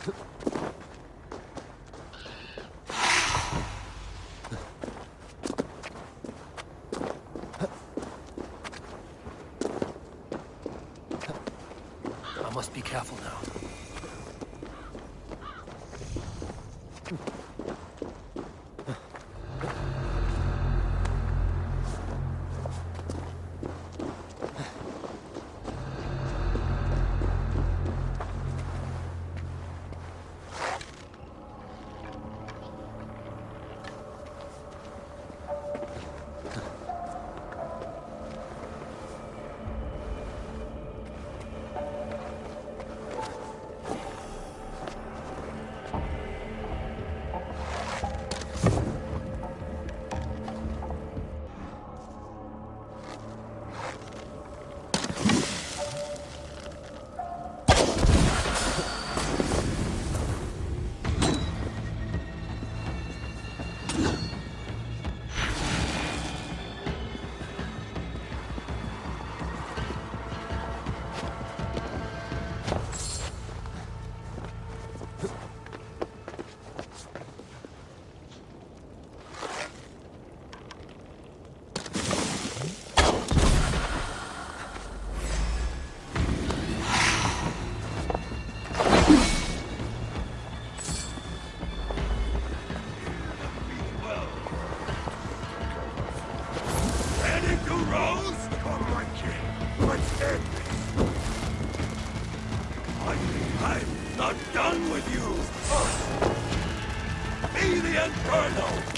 I must be careful now. I'm not done with you! Be the Inferno!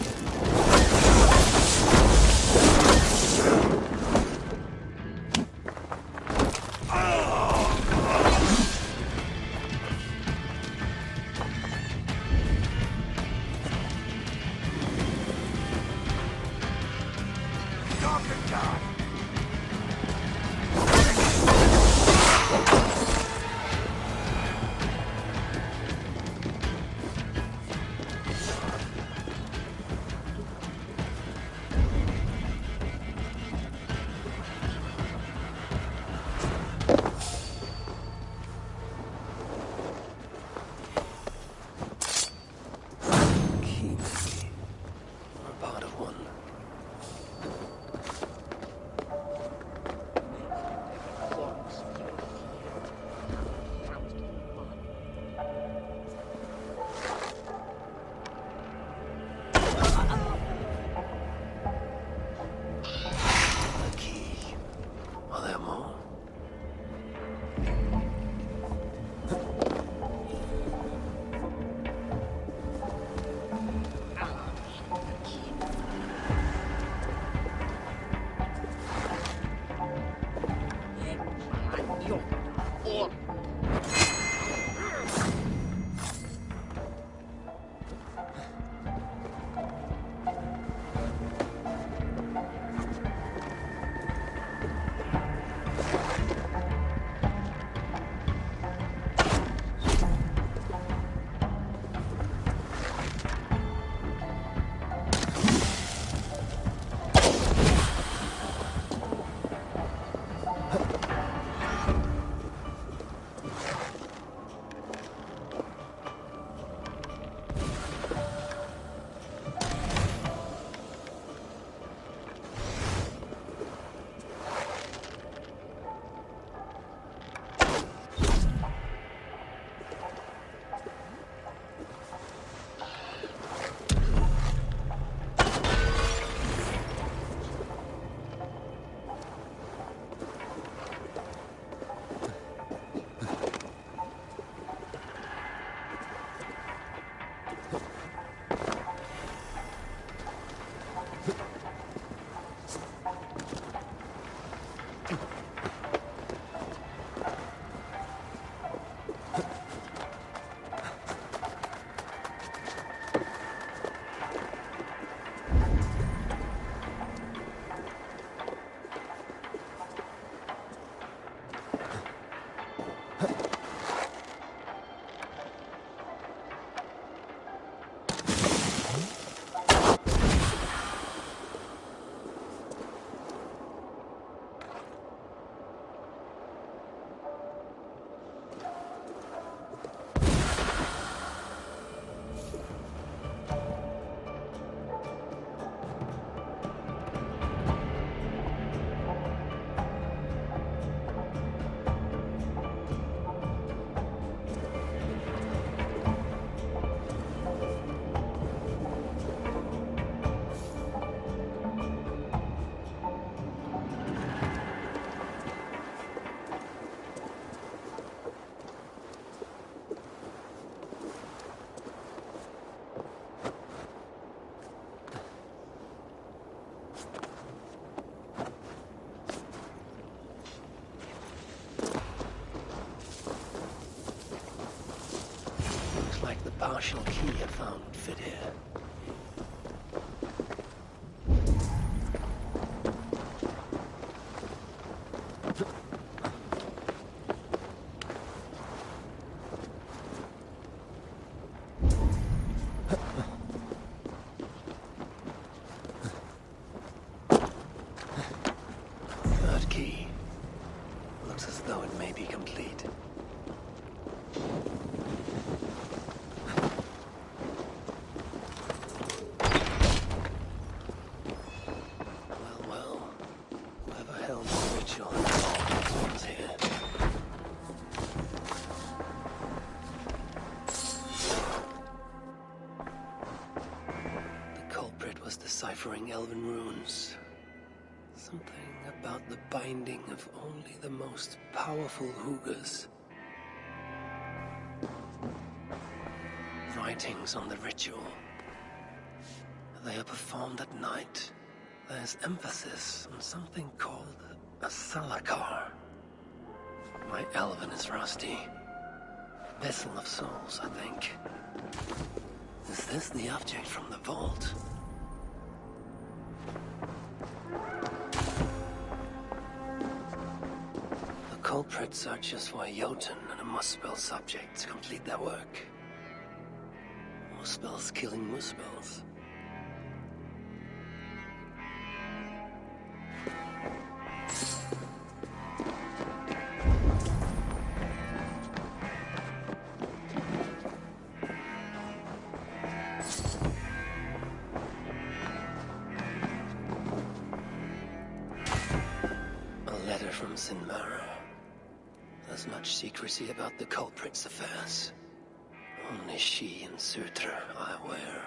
partial key I found would fit here. Third key. Looks as though it may be complete. Well, whoever held the ritual was here. The culprit was deciphering elven runes. Something about the binding of only the most powerful Hugas. Writings on the ritual. They are performed at night. There's emphasis on something called a salakar. My elven is rusty. Vessel of souls, I think. Is this the object from the vault? The culprit searches for a Jotun and a Muspel subject to complete their work. Muspels killing Muspels. From Sinmara. There's much secrecy about the culprit's affairs. Only she and Sutra are aware.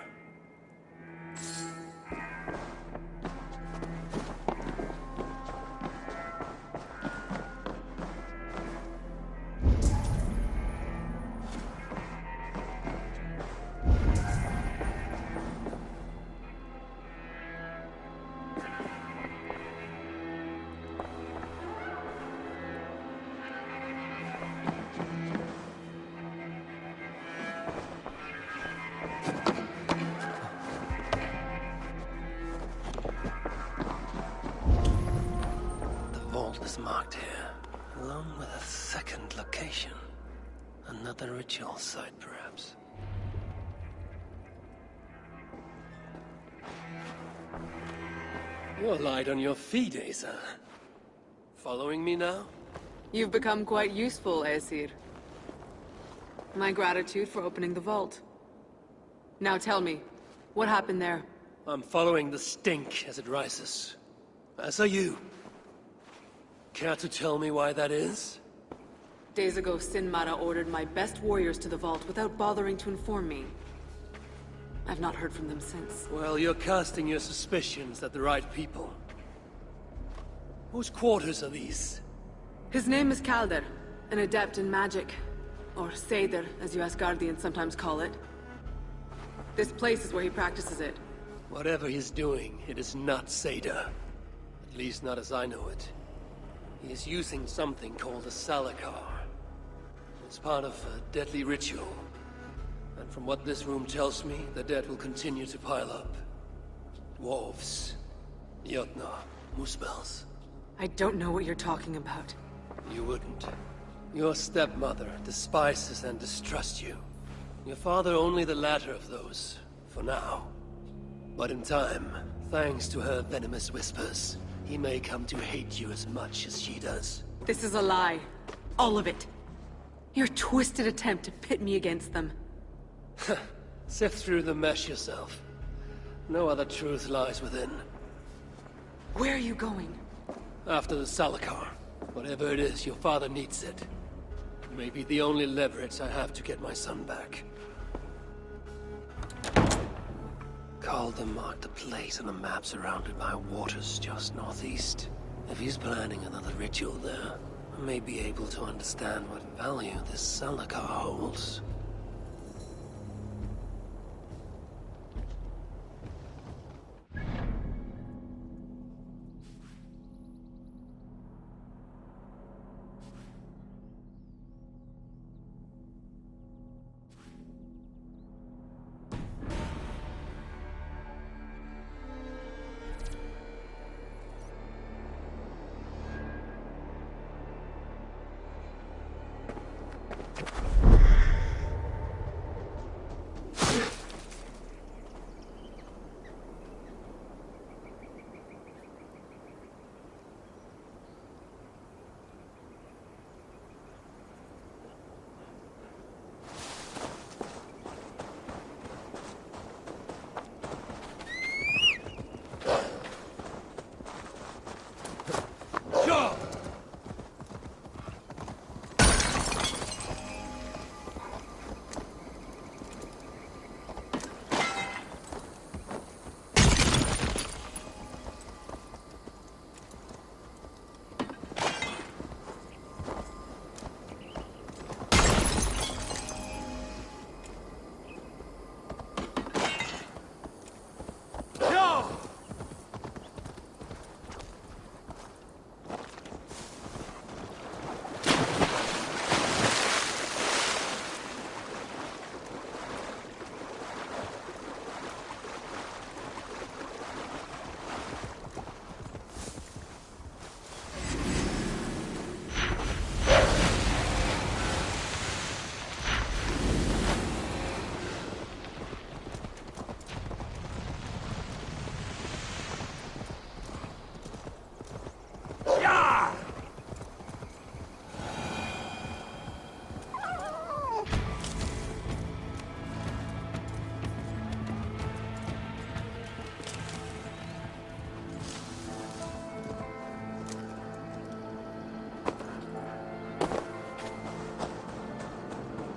Is marked here, along with a second location. Another ritual site, perhaps. You're light on your feet, Asa. Following me now? You've become quite useful, Aesir. My gratitude for opening the vault. Now tell me, what happened there? I'm following the stink as it rises. As are you. Care to tell me why that is? Days ago, Sinmara ordered my best warriors to the vault without bothering to inform me. I've not heard from them since. Well, you're casting your suspicions at the right people. Whose quarters are these? His name is Kalder, an adept in magic. Or Seidr, as you Asgardians sometimes call it. This place is where he practices it. Whatever he's doing, it is not Seidr. At least not as I know it. He is using something called a salakar. It's part of a deadly ritual. And from what this room tells me, the dead will continue to pile up. Dwarves, Jotnar, Muspels. I don't know what you're talking about. You wouldn't. Your stepmother despises and distrusts you. Your father only the latter of those, for now. But in time, thanks to her venomous whispers, he may come to hate you as much as she does. This is a lie. All of it. Your twisted attempt to pit me against them. Sift through the mesh yourself. No other truth lies within. Where are you going? After the salakar. Whatever it is, your father needs it. It may be the only leverage I have to get my son back. Calder marked a place on a map surrounded by waters just northeast. If he's planning another ritual there, I may be able to understand what value this salakar holds.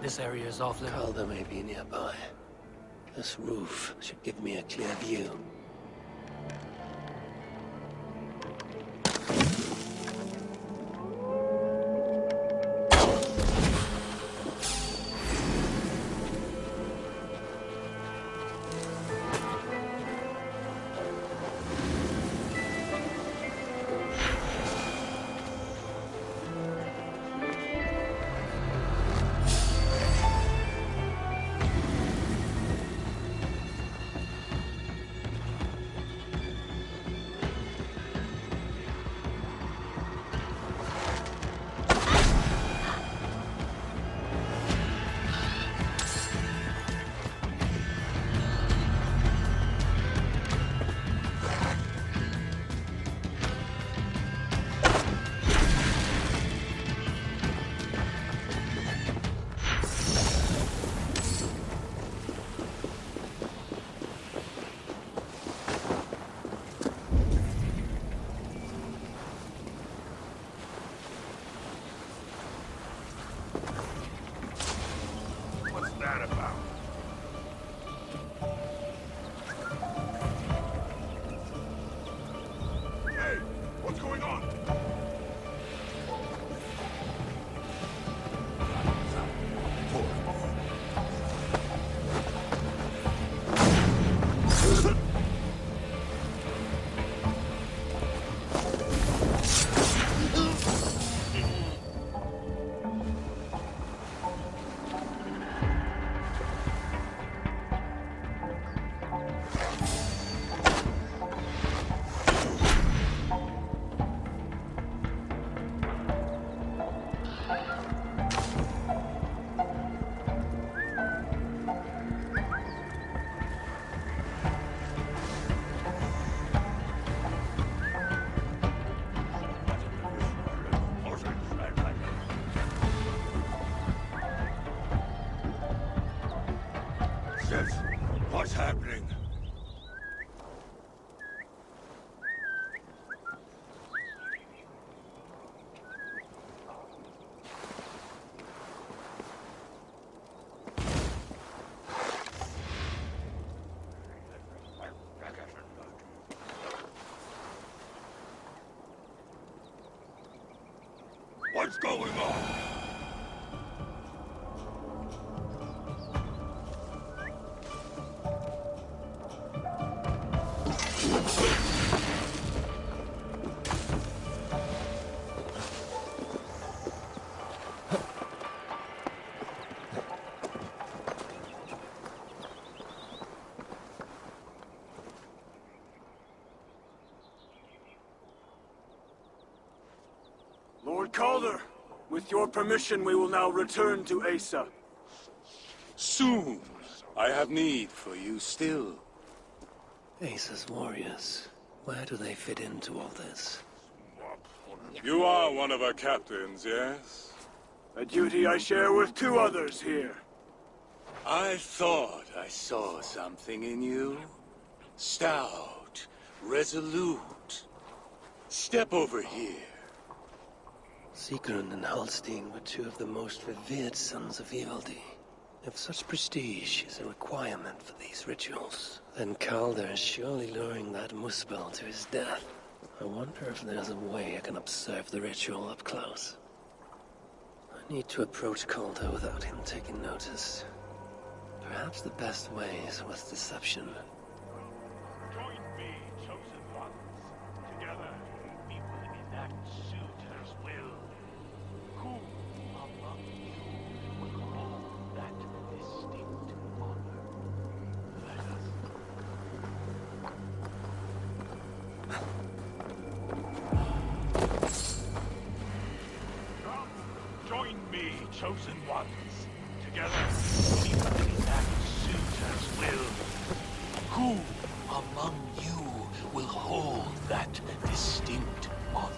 This area is off limits. Calder may be nearby. This roof should give me a clear view. What's that about? Hey, what's going on? What's happening? What's going on? Lord Calder, with your permission, we will now return to Asa. Soon. I have need for you still. Asa's warriors. Where do they fit into all this? You are one of our captains, yes? A duty I share with two others here. I thought I saw something in you. Stout, resolute. Step over here. Sigrun and Halstein were two of the most revered sons of Evildy. If such prestige is a requirement for these rituals, then Calder is surely luring that Muspel to his death. I wonder if there's a way I can observe the ritual up close. I need to approach Calder without him taking notice. Perhaps the best way is with deception. Join me, chosen ones. Together, we will enact suitor's will. Who among you will hold that distinct honor? Let us. Come, join me, chosen ones. Together, we will enact suitor's will. Who among you will hold that distinct honor?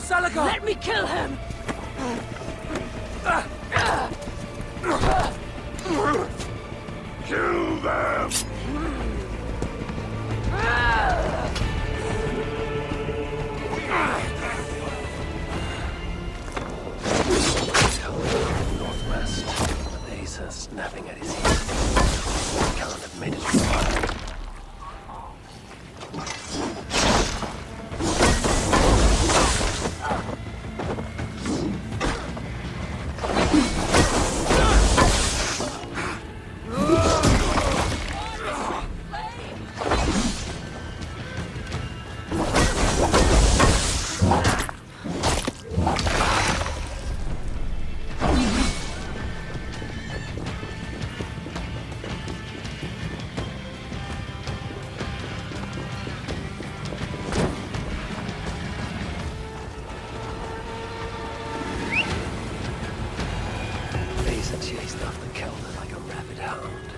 Salakar! Let me kill him! Kill them! Northwest. The Asa snapping at his heels. Can't have made it far. Chased after Kelder like a rabid hound.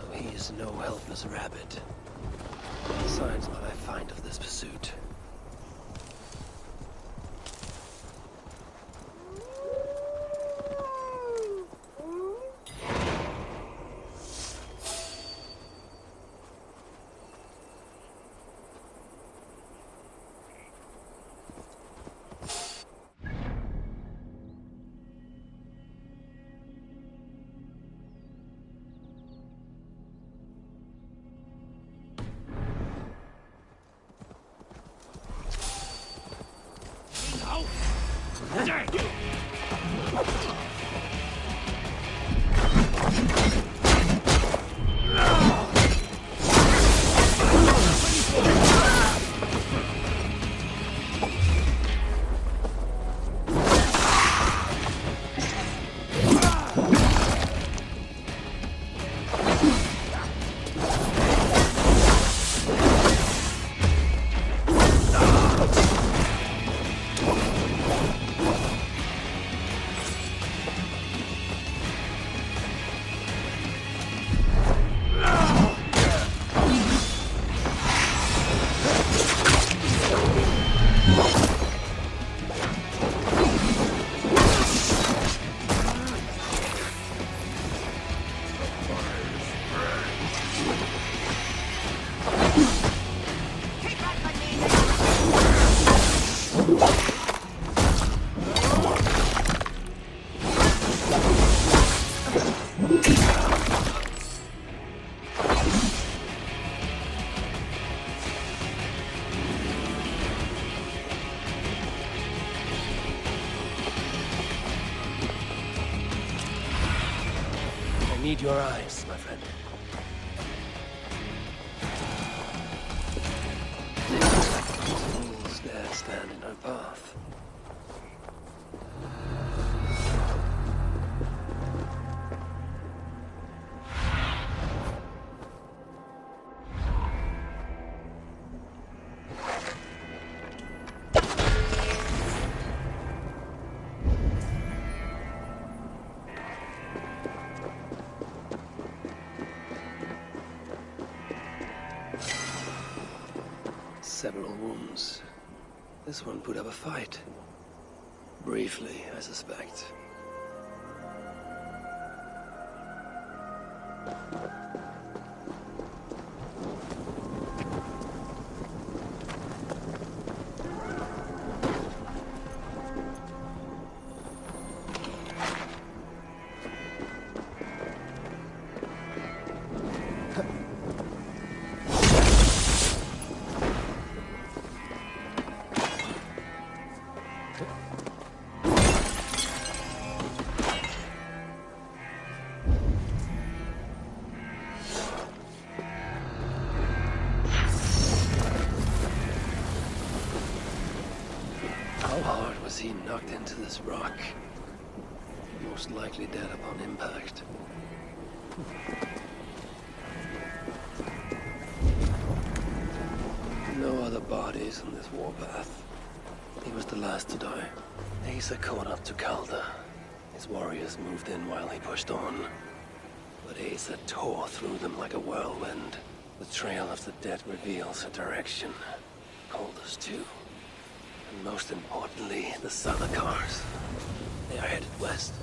Though he is no helpless rabbit. Besides what I find of this pursuit. I need your eyes, my friend. Fools dare stand in our path. Several wounds. This one put up a fight. Briefly, I suspect. How hard was he knocked into this rock? Most likely dead upon impact. No other bodies on this warpath. He was the last to die. Asa caught up to Calder. His warriors moved in while he pushed on. But Asa tore through them like a whirlwind. The trail of the dead reveals a direction. Calder's too. And most importantly, the Salakars. They are headed west.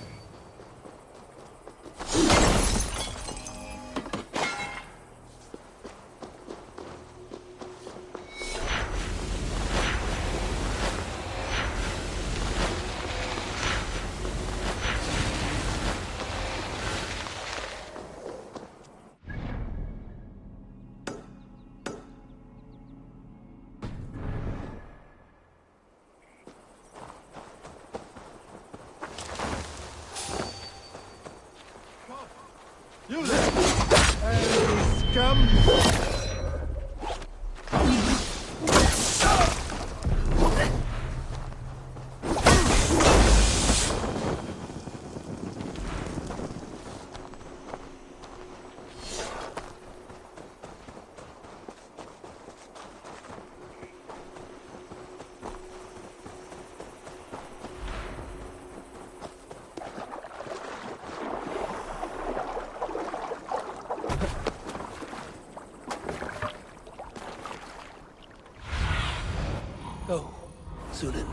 You there! Scum! Go, Sunan.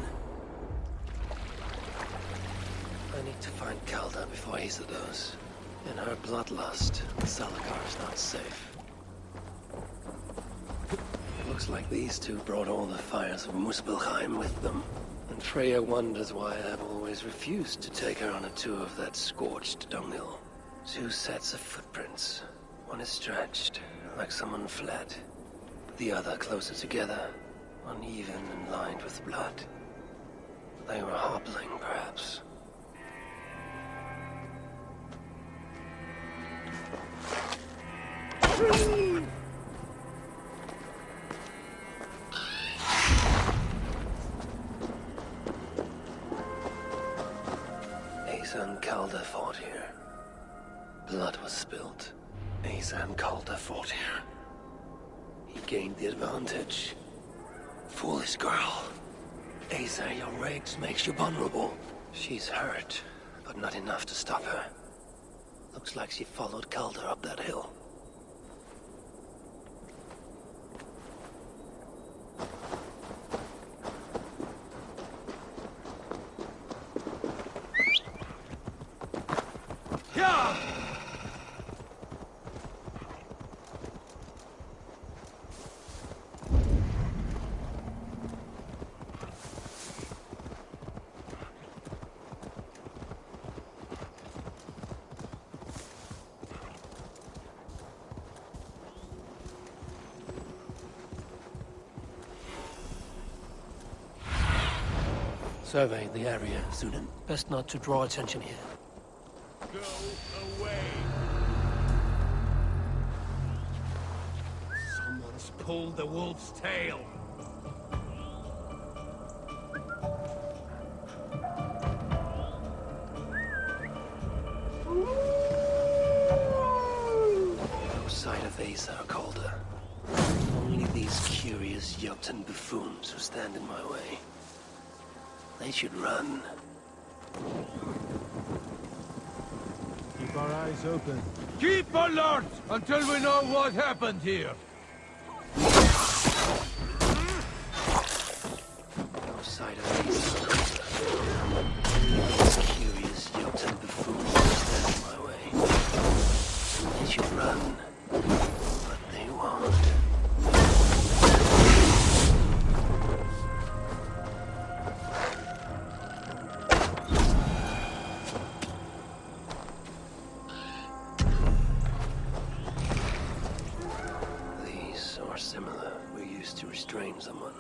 I need to find Calda before Asa does. In her bloodlust, the Salakar is not safe. It looks like these two brought all the fires of Muspelheim with them. And Freya wonders why I've always refused to take her on a tour of that scorched dunghill. 2 sets of footprints. One is stretched, like someone fled. The other closer together. Uneven and lined with blood. They were hobbling, perhaps. Asa and Calda fought here. Blood was spilled. Asa and Calda fought here. He gained the advantage. Foolish girl. Asa, your rage makes you vulnerable. She's hurt, but not enough to stop her. Looks like she followed Calder up that hill. Survey the area, Sunan. Best not to draw attention here. Go away. Someone's pulled the wolf's tail. No sight of Asa or Calder. Only these curious Jotun buffoons who stand in my way. They should run. Keep our eyes open. Keep alert until we know what happened here. No sight of Asa or Calder. These curious Jotun buffoons who stand in my way. They should run. But they won't. Similar, we're used to restrain someone.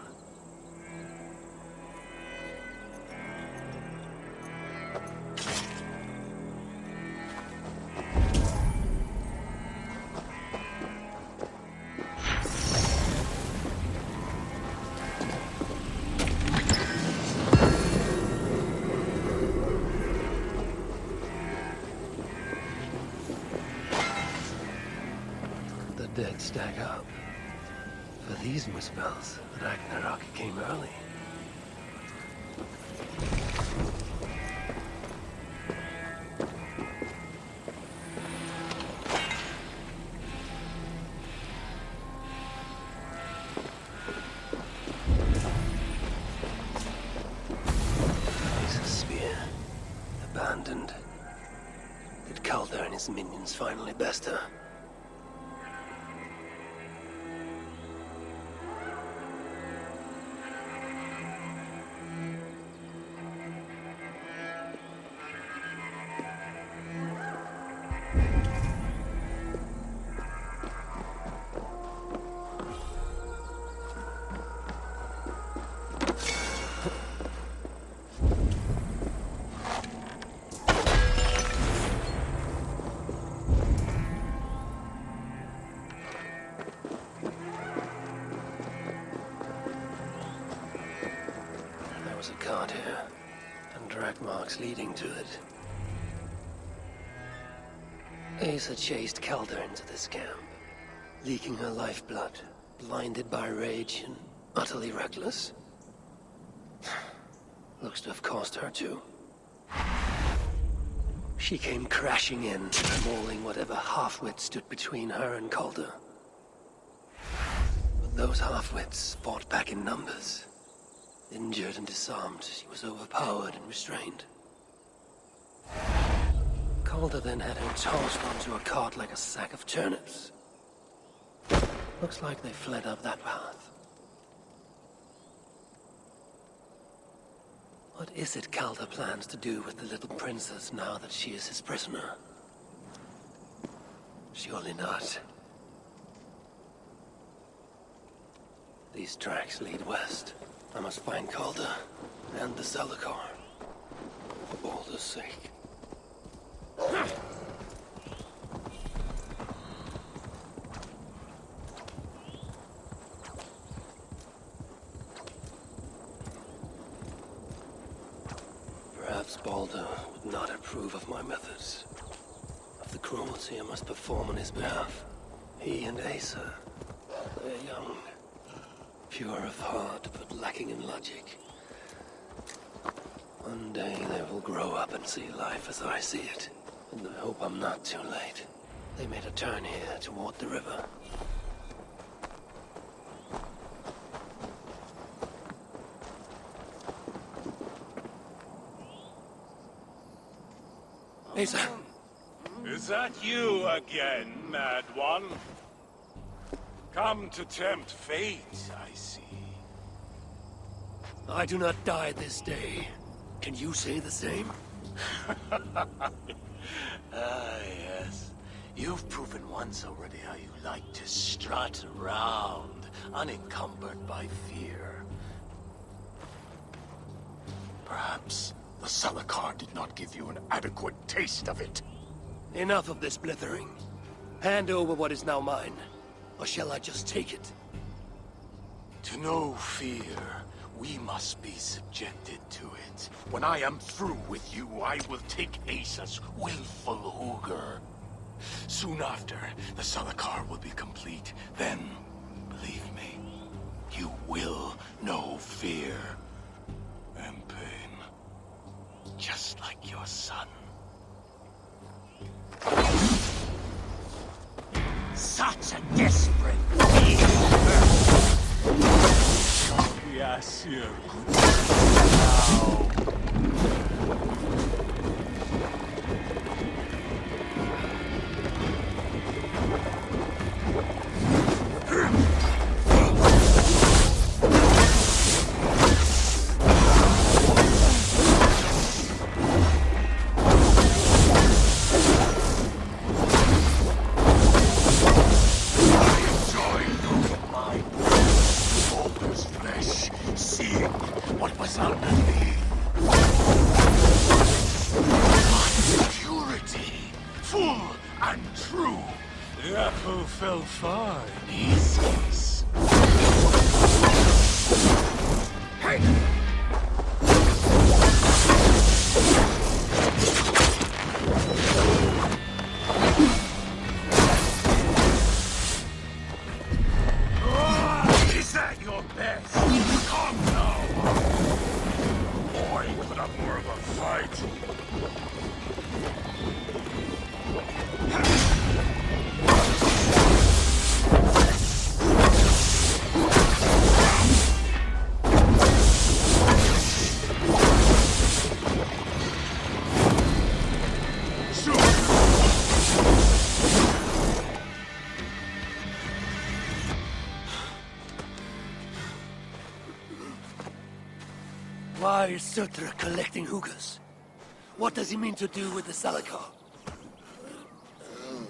The dead stack up. For these Muspels, Ragnarok came early. his minions finally best her. There was a cart here, and drag marks leading to it. Asa chased Calder into this camp, leaking her lifeblood, blinded by rage and utterly reckless. Looks to have cost her too. She came crashing in, mauling whatever half-wit stood between her and Calder. But those half-wits fought back in numbers. Injured and disarmed, she was overpowered and restrained. Calder then had her tossed onto a cart like a sack of turnips. Looks like they fled up that path. What is it Calder plans to do with the little princess now that she is his prisoner? Surely not. These tracks lead west. I must find Calder and the Salakar. For Balder's sake. Perhaps Balder would not approve of my methods, of the cruelty I must perform on his behalf. He and Asa, they're young, pure of heart but lacking in logic. One day they will grow up and see life as I see it, and I hope I'm not too late. They made a turn here toward the river. Asa! Is that you again, Mad One? Come to tempt fate, I see. I do not die this day. Can you say the same? Yes. You've proven once already how you like to strut around, unencumbered by fear. Perhaps the Salakar did not give you an adequate taste of it. Enough of this blithering. Hand over what is now mine, or shall I just take it? To know fear, we must be subjected to it. When I am through with you, I will take Asa's willful Hooger. Soon after, the Salakar will be complete. Then, believe me, you will know fear and pain. Just like your son. Such a desperate Yes, you're good. Now. Why is Sutra collecting hookahs? What does he mean to do with the Salakar?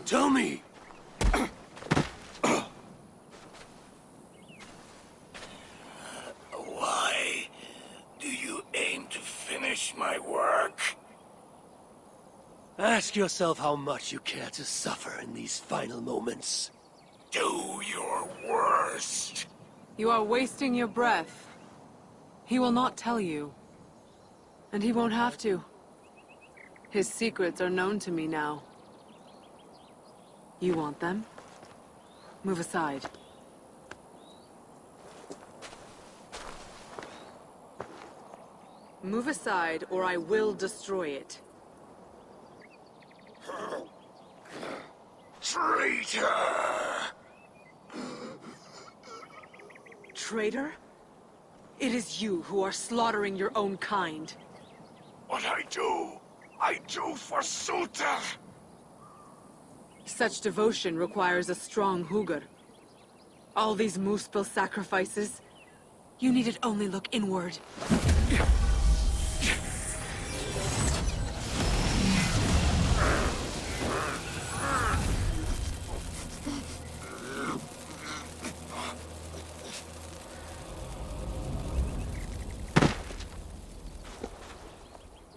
Tell me! Why do you aim to finish my work? Ask yourself how much you care to suffer in these final moments. Do your worst. You are wasting your breath. He will not tell you. And he won't have to. His secrets are known to me now. You want them? Move aside. Move aside, or I will destroy it. Traitor! Traitor? It is you who are slaughtering your own kind. What I do for Sutra! Such devotion requires a strong Hugr. All these Muspel sacrifices, you needed only look inward.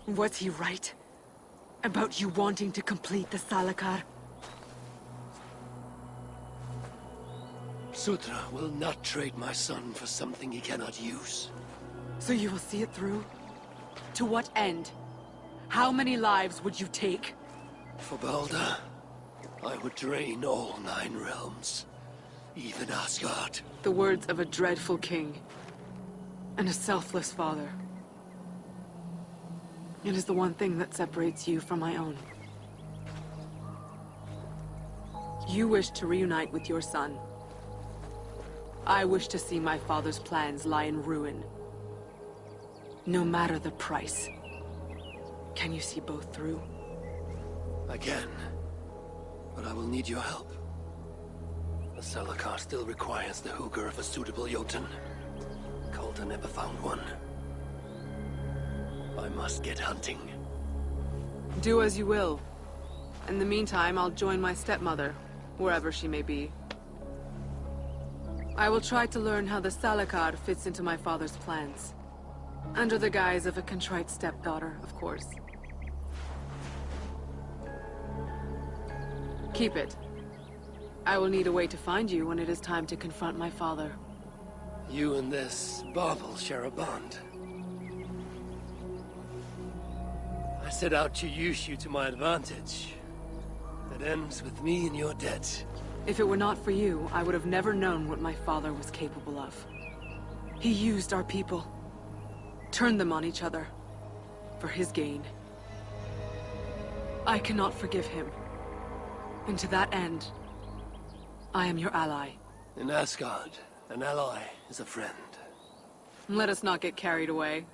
Was he right? About you wanting to complete the Salakar? Sutra will not trade my son for something he cannot use. So you will see it through? To what end? How many lives would you take? For Balder, I would drain all 9 realms. Even Asgard. The words of a dreadful king. And a selfless father. It is the one thing that separates you from my own. You wish to reunite with your son. I wish to see my father's plans lie in ruin. No matter the price. Can you see both through? I can. But I will need your help. The Salakar still requires the Hugr of a suitable Jotun. Coulter never found one. I must get hunting. Do as you will. In the meantime, I'll join my stepmother, wherever she may be. I will try to learn how the Salakar fits into my father's plans. Under the guise of a contrite stepdaughter, of course. Keep it. I will need a way to find you when it is time to confront my father. You and this bauble share a bond. I set out to use you to my advantage. It ends with me in your debt. If it were not for you, I would have never known what my father was capable of. He used our people. Turned them on each other. For his gain. I cannot forgive him. And to that end, I am your ally. In Asgard, an ally is a friend. Let us not get carried away.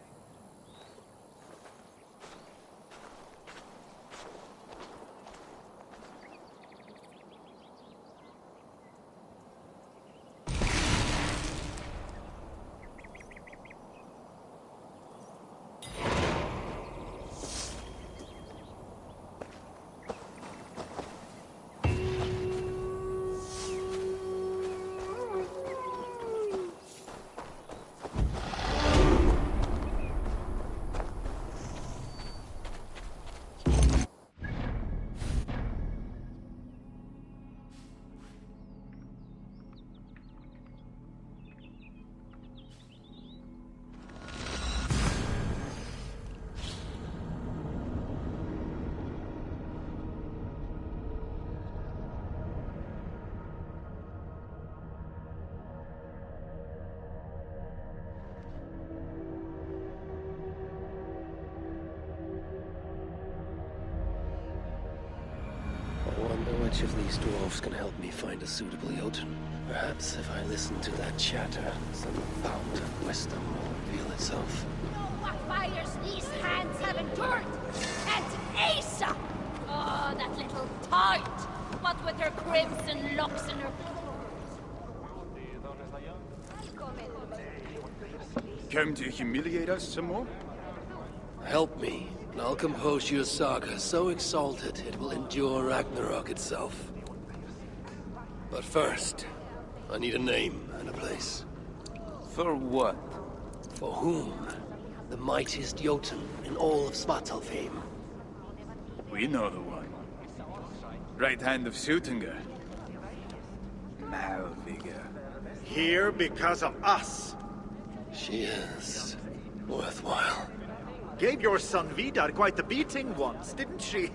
I wonder which of these dwarves can help me find a suitable Jotun. Perhaps if I listen to that chatter, some fount of wisdom will reveal itself. Know what fires these hands have endured! And Asa! Oh, that little tart! What with her crimson locks and her... Come to humiliate us some more? Help me, and I'll compose your saga so exalted it will endure Ragnarok itself. But first, I need a name and a place. For what? For whom? The mightiest Jotun in all of Svartalfheim. We know the one. Right hand of Suttungr. Malviga. Here because of us. She is worthwhile. Gave your son Vidar quite the beating once, didn't she?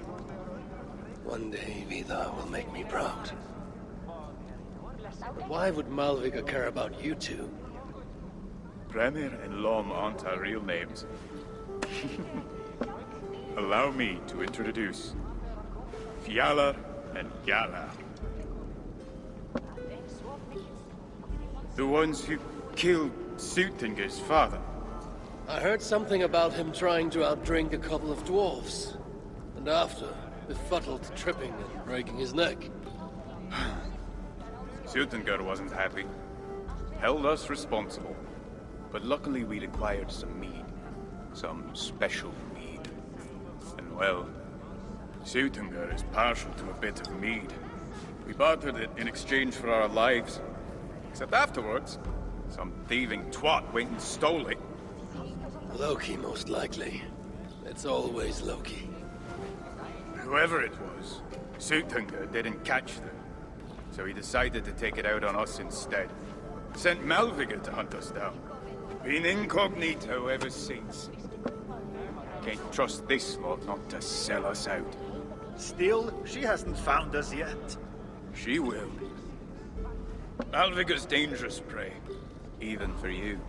One day, Vidar will make me proud. But why would Malviga care about you two? Premier and Lom aren't our real names. Allow me to introduce Fjalar and Galar. The ones who killed Suttungr's father. I heard something about him trying to outdrink a couple of dwarves. And after, befuddled, tripping and breaking his neck. Suttungr wasn't happy. Held us responsible. But luckily we'd acquired some mead. Some special mead. And well, Suttungr is partial to a bit of mead. We bartered it in exchange for our lives. Except afterwards, some thieving twat went and stole it. Loki, most likely. It's always Loki. Whoever it was, Suttungr didn't catch them. So he decided to take it out on us instead. Sent Malviga to hunt us down. Been incognito ever since. Can't trust this lot not to sell us out. Still, she hasn't found us yet. She will. Malviga's dangerous prey, even for you.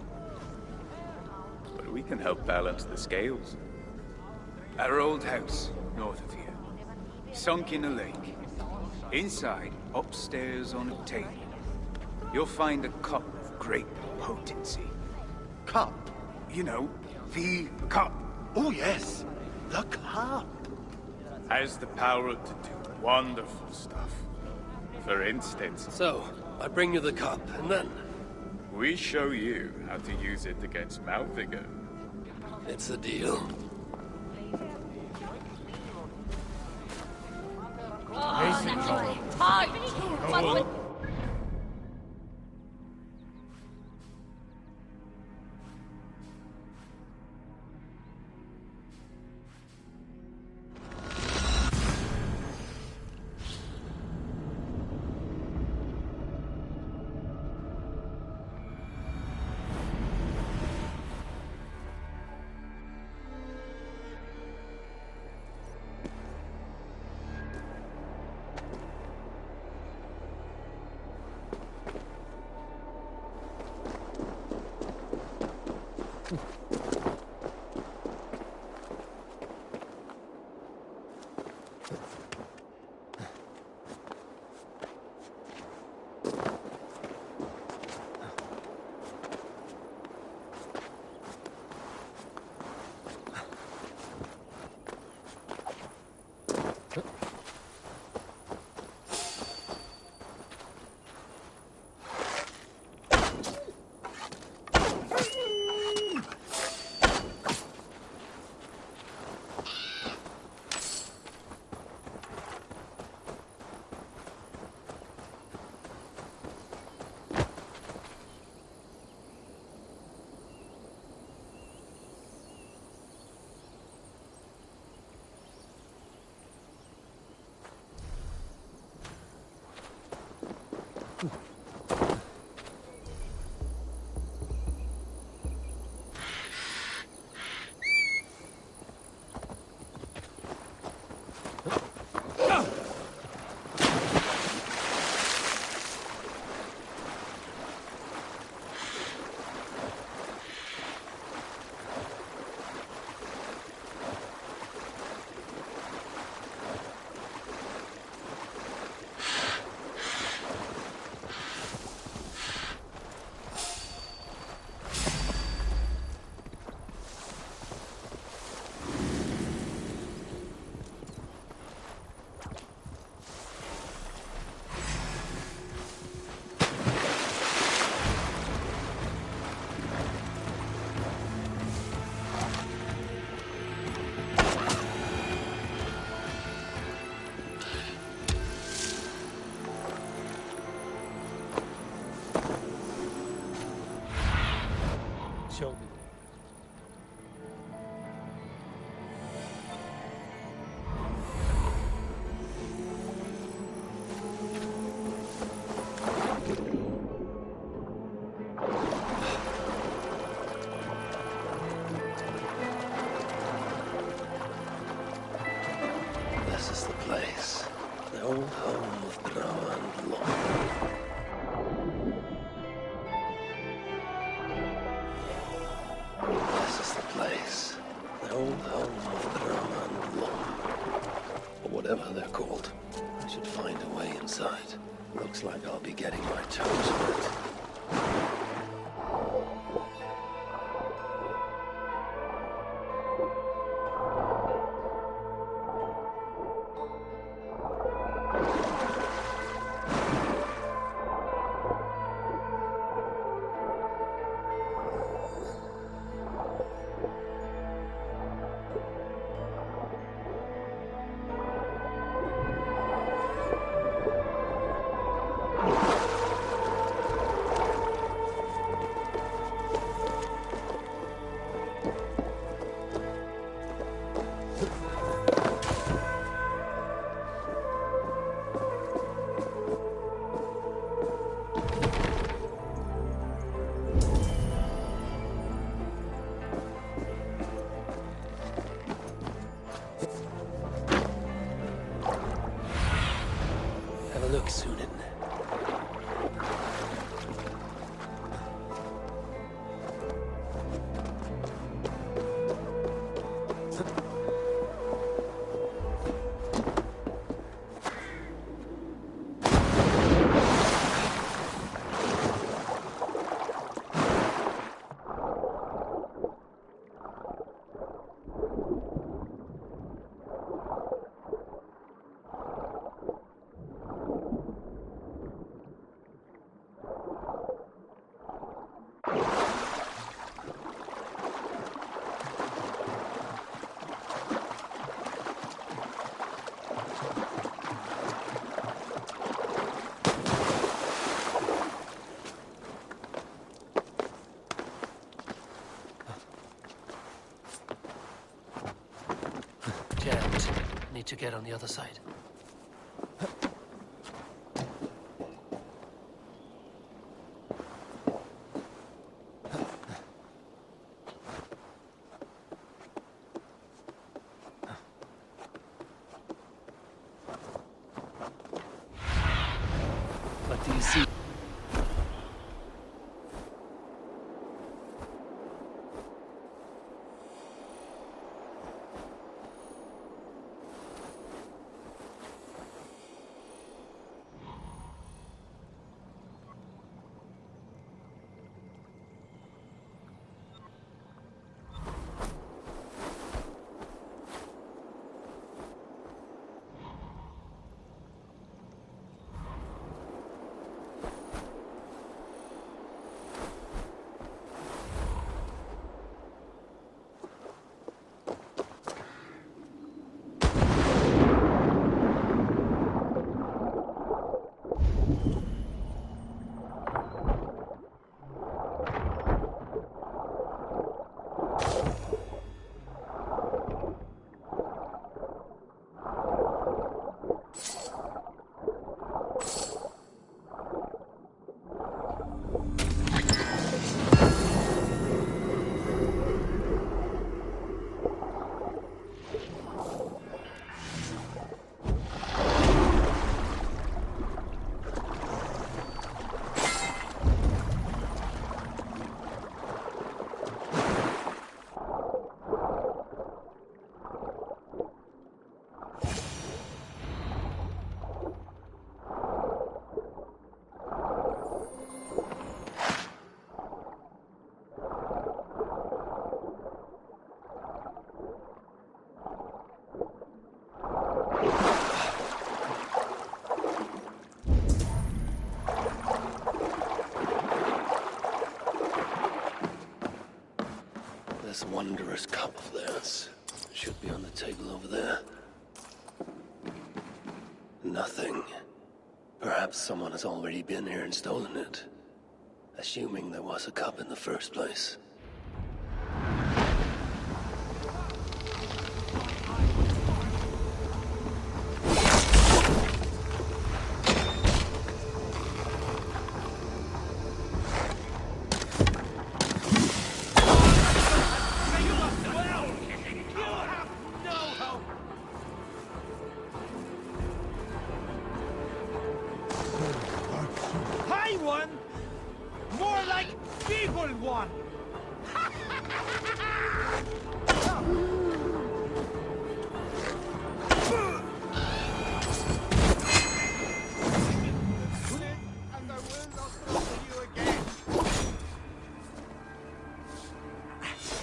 But we can help balance the scales. Our old house, north of here. Sunk in a lake. Inside, upstairs on a table, you'll find a cup of great potency. Cup? You know, the cup. Oh yes, the cup. Has the power to do wonderful stuff. For instance, So, I bring you the cup, and then... we show you how to use it against Malviga. It's a deal. Oh, that little tight! But with Show me. This is the place. The old home of Brahma and Law. This is the place. The old home of Brahma and Law. Or whatever they're called. I should find a way inside. Looks like I'll be getting my toes wet. Have a look, Sunan. Jammed. Need to get on the other side. What do you see? This wondrous cup of theirs should be on the table over there. Nothing. Perhaps someone has already been here and stolen it. Assuming there was a cup in the first place. one? More like feeble one! And I will not trouble you again.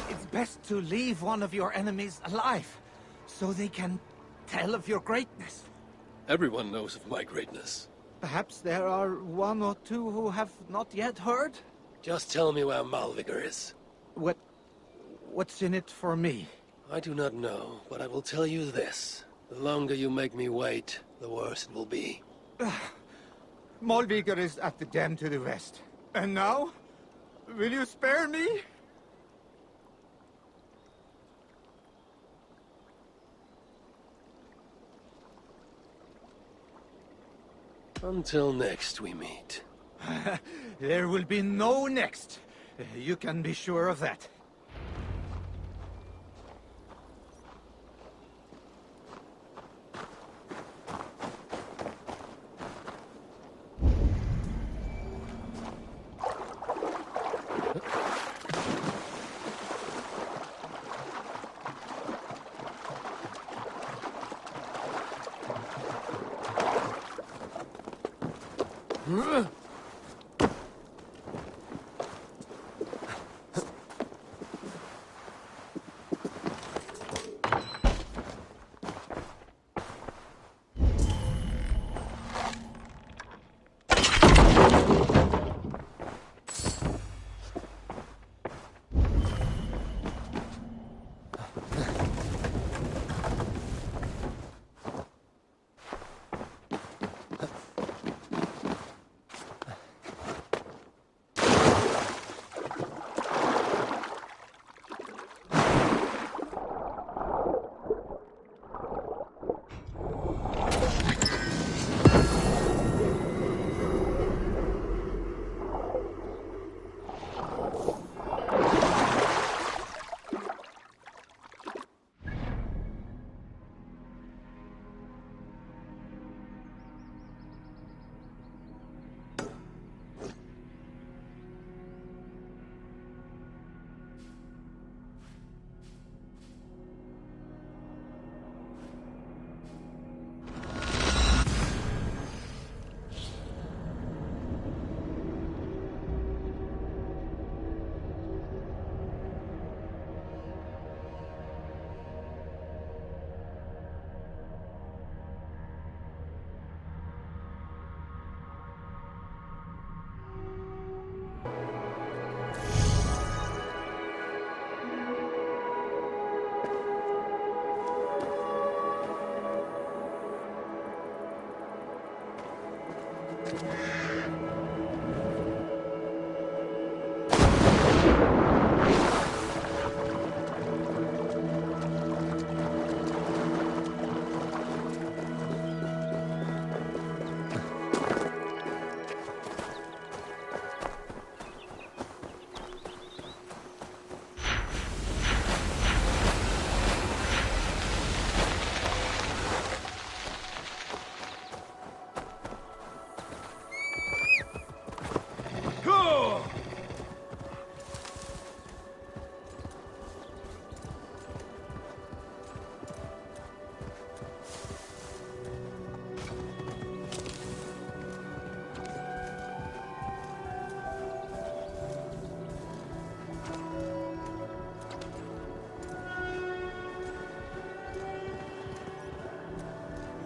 It's best to leave one of your enemies alive, so they can tell of your greatness. Everyone knows of my greatness. Perhaps there are one or two who have not yet heard? Just tell me where Malvigor is. What's in it for me? I do not know, but I will tell you this. The longer you make me wait, the worse it will be. Malvigor is at the den to the west. And now? Will you spare me? Until next we meet. There will be no next. You can be sure of that.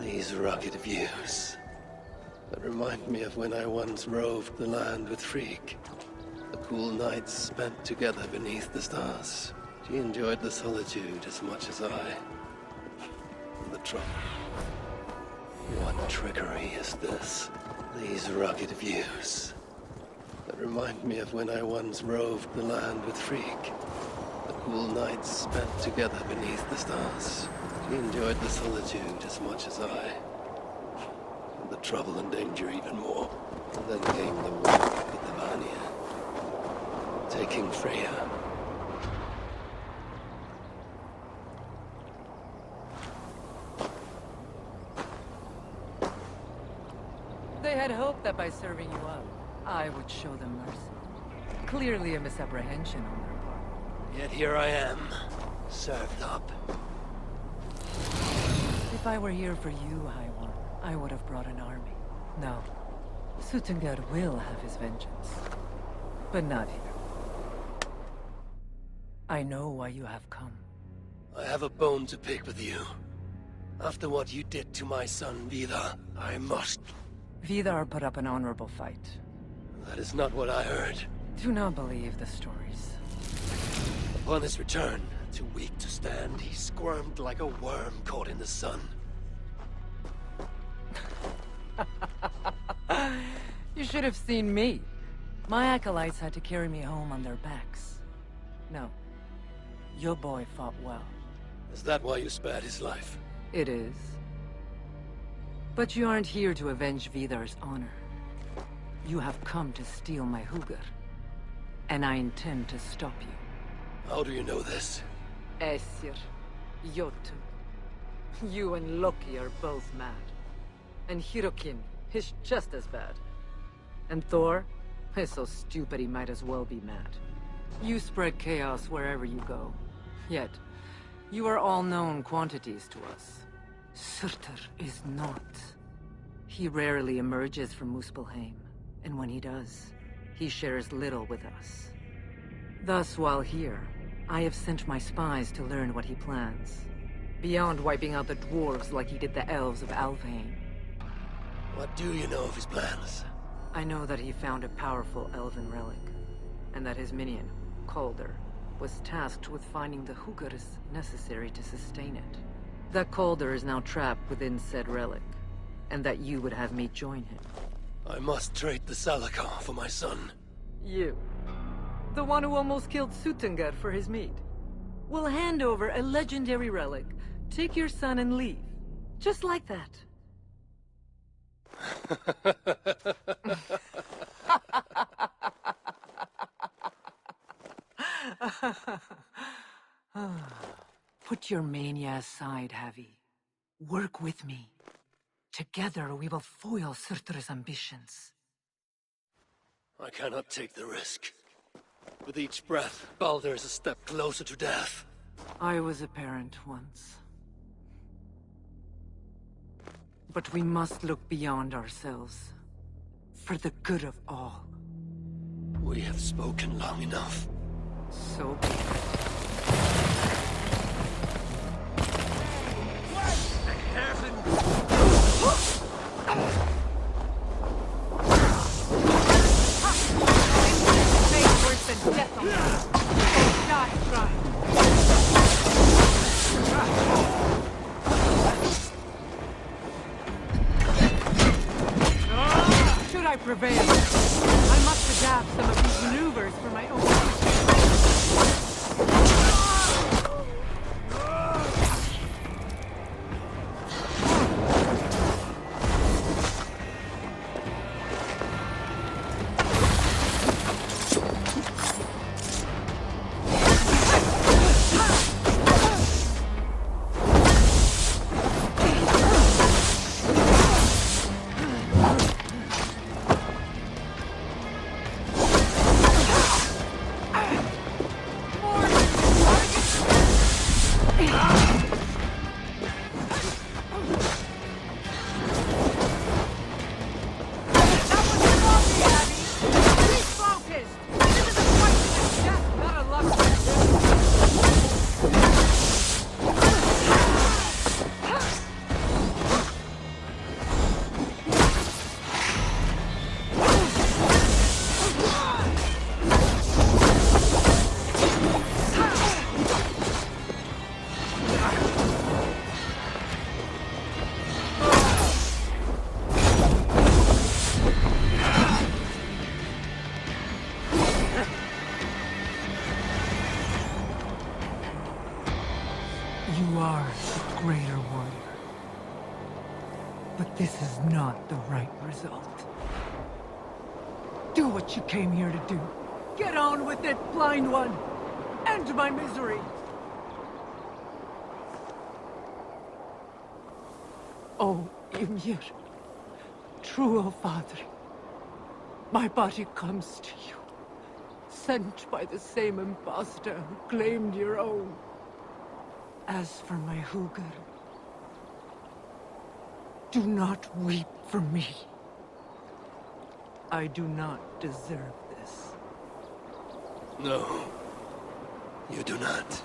These rugged views that remind me of when I once roved the land with Freak. The cool nights spent together beneath the stars. She enjoyed the solitude as much as I. The trouble. What trickery is this? These rugged views that remind me of when I once roved the land with Freak. The cool nights spent together beneath the stars. She enjoyed the solitude as much as I. And the trouble and danger even more. And then came the war with the Vanir. Taking Freya. They had hoped that by serving you up, I would show them mercy. Clearly a misapprehension on their part. Yet here I am, served up. If I were here for you, High One, I would have brought an army. No. Suttungr will have his vengeance. But not here. I know why you have come. I have a bone to pick with you. After what you did to my son, Vidar, I must... Vidar put up an honorable fight. That is not what I heard. Do not believe the stories. Upon his return, too weak to stand, he squirmed like a worm caught in the sun. You should have seen me. My acolytes had to carry me home on their backs. No. Your boy fought well. Is that why you spared his life? It is. But you aren't here to avenge Vidar's honor. You have come to steal my Hugr. And I intend to stop you. How do you know this? Aesir, Jotun. You and Loki are both mad. And Hirokin is just as bad. And Thor is so stupid he might as well be mad. You spread chaos wherever you go. Yet, you are all known quantities to us. Surtur is not. He rarely emerges from Muspelheim, and when he does, he shares little with us. Thus, while here, I have sent my spies to learn what he plans. Beyond wiping out the dwarves like he did the elves of Alfheim. What do you know of his plans? I know that he found a powerful elven relic, and that his minion, Calder, was tasked with finding the Hugrs necessary to sustain it. That Calder is now trapped within said relic, and that you would have me join him. I must trade the Salakar for my son. You, the one who almost killed Suttungr for his meat, will hand over a legendary relic, take your son and leave. Just like that. Put your mania aside, Havi. Work with me. Together we will foil Surtur's ambitions. I cannot take the risk. With each breath, Baldur is a step closer to death. I was a parent once. But we must look beyond ourselves. For the good of all. We have spoken long enough. So be it. Should I prevail, I must adapt some of these maneuvers for my own You are a greater warrior. But this is not the right result. Do what you came here to do. Get on with it, blind one! End my misery! Oh, Ymir. True, O Father. My body comes to you, sent by the same impostor who claimed your own. As for my Hugr, do not weep for me. I do not deserve this. No, you do not.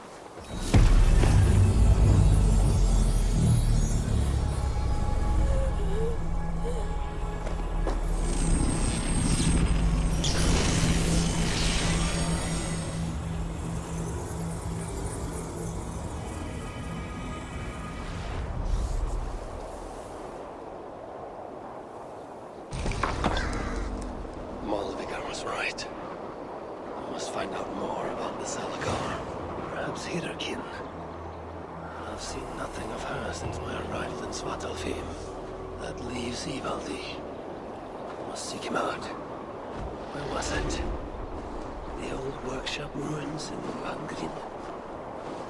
Malvigar was right. I must find out more about the Salakar. Perhaps Hirakin. I've seen nothing of her since my arrival in Svartalfheim. That leaves Ivaldi. I must seek him out. Where was it? The old workshop ruins in Vangrin?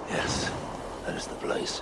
Yes, that is the place.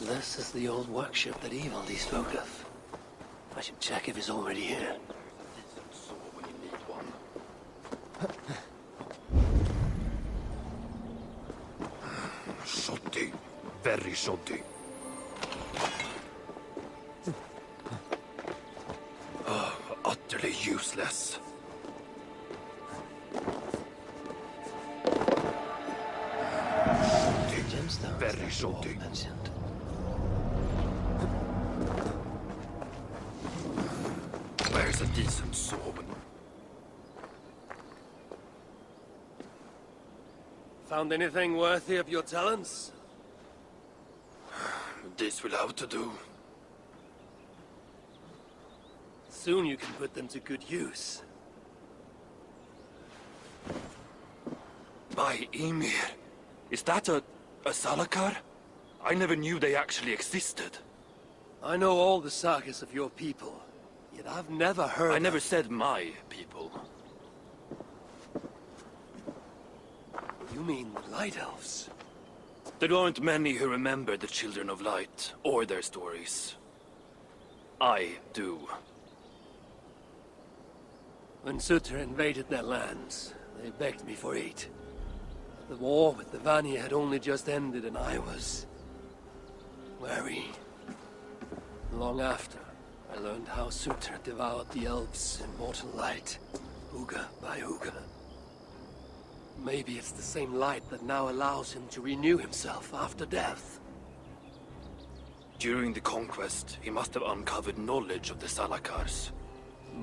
This is the old workshop that Ivaldi spoke of. I should check if he's already here. Shoddy. Very shoddy. Oh, utterly useless. Gemstones Very that the shoddy. dwarf mentioned. Where's a decent sword? Found anything worthy of your talents? This will have to do. Soon you can put them to good use. By Ymir. Is that a Salakar? I never knew they actually existed. I know all the sagas of your people, yet I've never heard I never of... said my people. You mean the Light Elves? There aren't many who remember the Children of Light, or their stories. I do. When Sutter invaded their lands, they begged me for aid. The war with the Vanir had only just ended and I was... wary. Long after, I learned how Sutter devoured the elves' immortal light, Uga by Uga. Maybe it's the same light that now allows him to renew himself after death. During the conquest, he must have uncovered knowledge of the Salakars.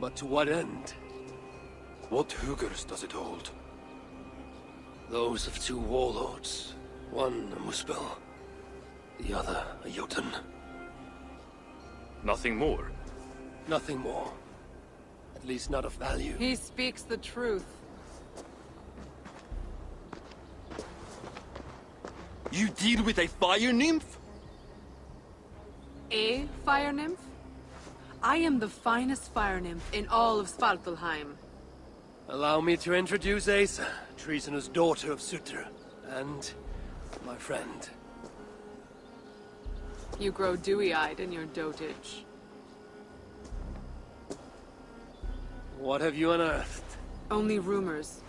But to what end? What Hugrs does it hold? Those of two warlords. One a Muspel, the other a Jotun. Nothing more. Nothing more. At least not of value. He speaks the truth. You deal with a fire nymph? A fire nymph? I am the finest fire nymph in all of Svartalfheim. Allow me to introduce Asa, treasonous daughter of Sutter, and my friend. You grow dewy-eyed in your dotage. What have you unearthed? Only rumors.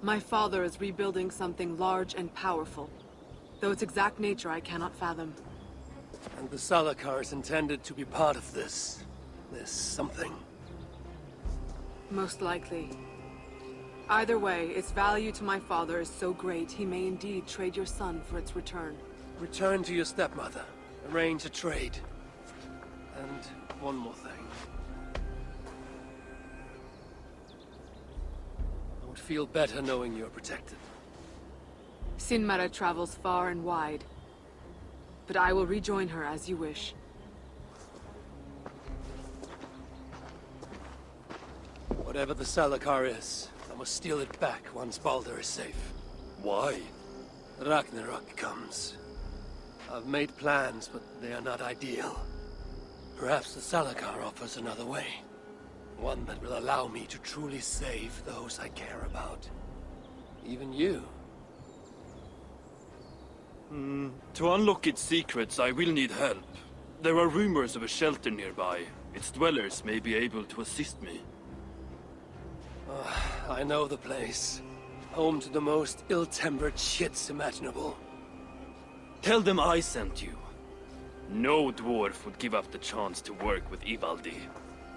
My father is rebuilding something large and powerful, though its exact nature I cannot fathom. And the Salakar is intended to be part of this something. Most likely. Either way, its value to my father is so great he may indeed trade your son for its return. Return to your stepmother. Arrange a trade. And one more thing. I would feel better knowing you're protected. Sinmara travels far and wide, but I will rejoin her as you wish. Whatever the Salakar is, I must steal it back once Baldur is safe. Why? Ragnarok comes. I've made plans, but they are not ideal. Perhaps the Salakar offers another way. One that will allow me to truly save those I care about. Even you. To unlock its secrets, I will need help. There are rumors of a shelter nearby. Its dwellers may be able to assist me. I know the place. Home to the most ill-tempered shits imaginable. Tell them I sent you. No dwarf would give up the chance to work with Ivaldi.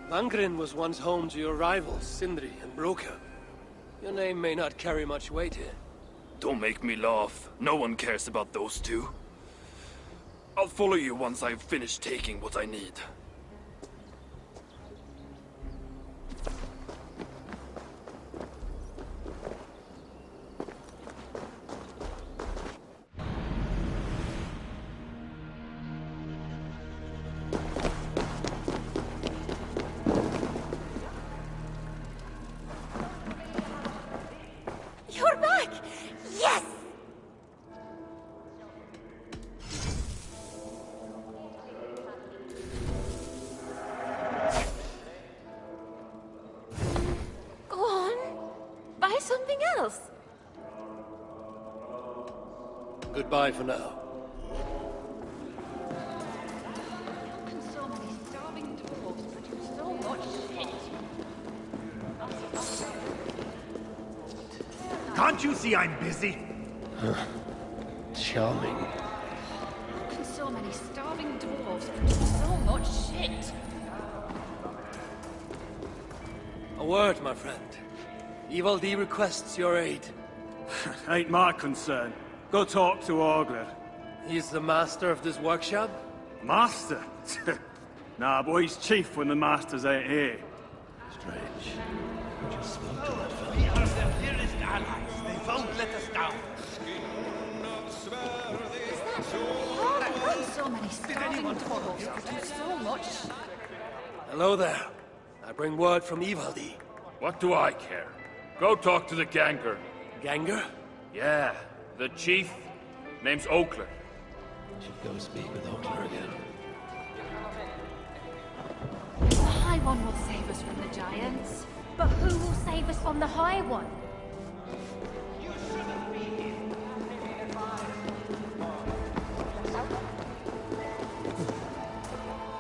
Langren was once home to your rivals, Sindri and Broka. Your name may not carry much weight here. Don't make me laugh. No one cares about those two. I'll follow you once I've finished taking what I need. You're back! Yes! Go on. Buy something else. Goodbye for now. So many starving dwarves produce so much shit. Can't you see I'm busy? Charming. So many starving dwarves produce so much shit. A word, my friend. Ivaldi requests your aid. Ain't my concern. Go talk to Orgler. He's the master of this workshop? Master? Nah, boy, he's chief when the masters ain't here. Strange. I just spoke to that fellow. We are their dearest allies. They won't let us down. So many starving dwarves produce so much. Hello there. I bring word from Ivaldi. What do I care? Go talk to the Ganger. Ganger? Yeah, the chief. Name's Oakler. Should go speak with Oakler again. The High One will save us from the giants. But who will save us from the High One?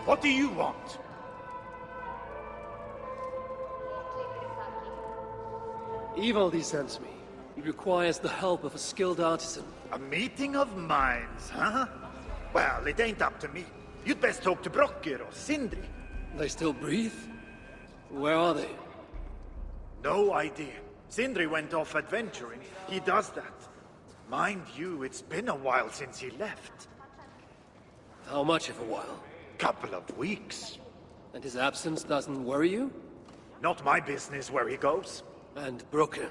What do you want? Ivaldi sends me. He requires the help of a skilled artisan. A meeting of minds, huh? Well, it ain't up to me. You'd best talk to Brokker or Sindri. They still breathe? Where are they? No idea. Sindri went off adventuring. He does that. Mind you, it's been a while since he left. How much of a while? Couple of weeks. And his absence doesn't worry you? Not my business where he goes. And Broker?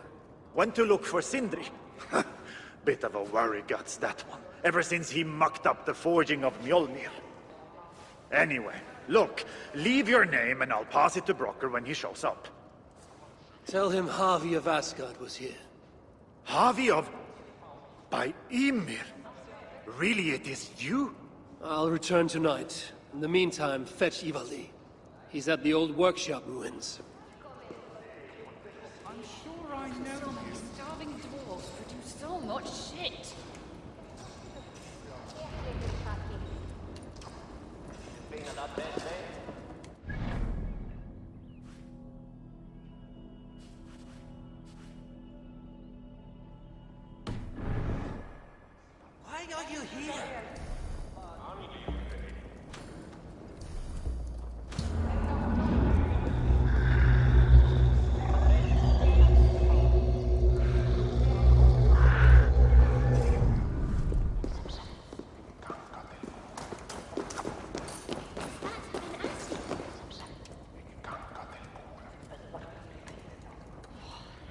Went to look for Sindri. Bit of a worry guts, that one. Ever since he mucked up the forging of Mjolnir. Anyway, look, leave your name and I'll pass it to Brocker when he shows up. Tell him Harvey of Asgard was here. Harvey of... by Ymir? Really, it is you? I'll return tonight. In the meantime, fetch Ivaldi. He's at the old workshop ruins. I'm sure I know. So many starving dwarves produce so much shit.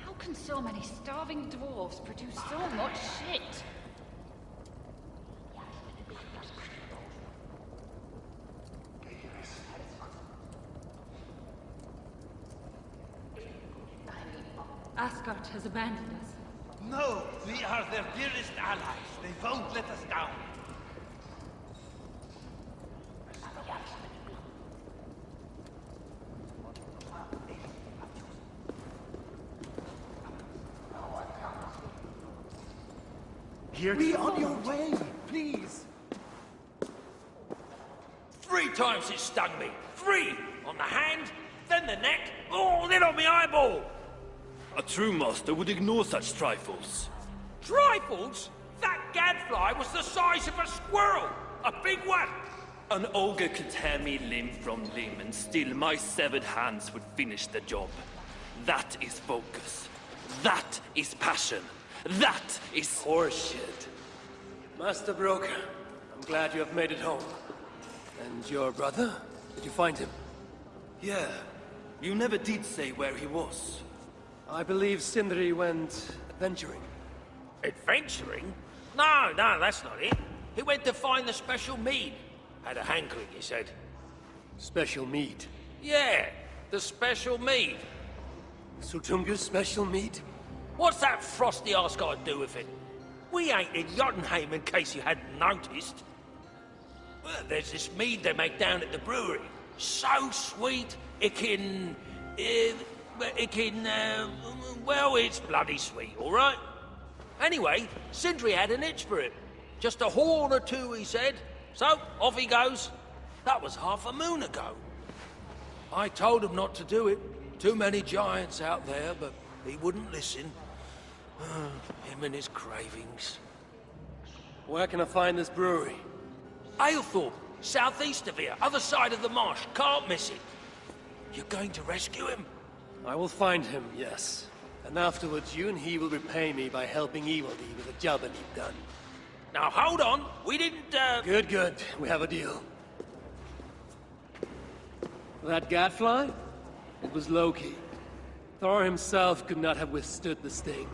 How can so many starving dwarves produce so much shit? Asgard has abandoned us. No, we are their dearest allies. They won't let us down. Be on your way, please. 3 times it stung me. 3! On the hand, then the neck, oh, then on my eyeball. A true master would ignore such trifles. Trifles? That gadfly was the size of a squirrel! A big one! An ogre could tear me limb from limb, and still my severed hands would finish the job. That is focus. That is passion. That is Horseshit. Master Broker, I'm glad you have made it home. And your brother? Did you find him? Yeah. You never did say where he was. I believe Sindri went adventuring. Adventuring? No, that's not it. He went to find the special mead. Had a hankering, he said. Special mead. Yeah, the special mead. Sutunga's special mead? What's that frosty arse got to do with it? We ain't in Jotunheim, in case you hadn't noticed. Well, there's this mead they make down at the brewery. So sweet, well, it's bloody sweet, all right? Anyway, Sindri had an itch for it. Just a horn or 2, he said. So, off he goes. That was half a moon ago. I told him not to do it. Too many giants out there, but he wouldn't listen. Him and his cravings. Where can I find this brewery? Aylthorpe, southeast of here, other side of the marsh. Can't miss it. You're going to rescue him? I will find him, yes. And afterwards, you and he will repay me by helping Evildy with the job I need done. Now, hold on. We didn't, Good. We have a deal. That gadfly? It was Loki. Thor himself could not have withstood the sting.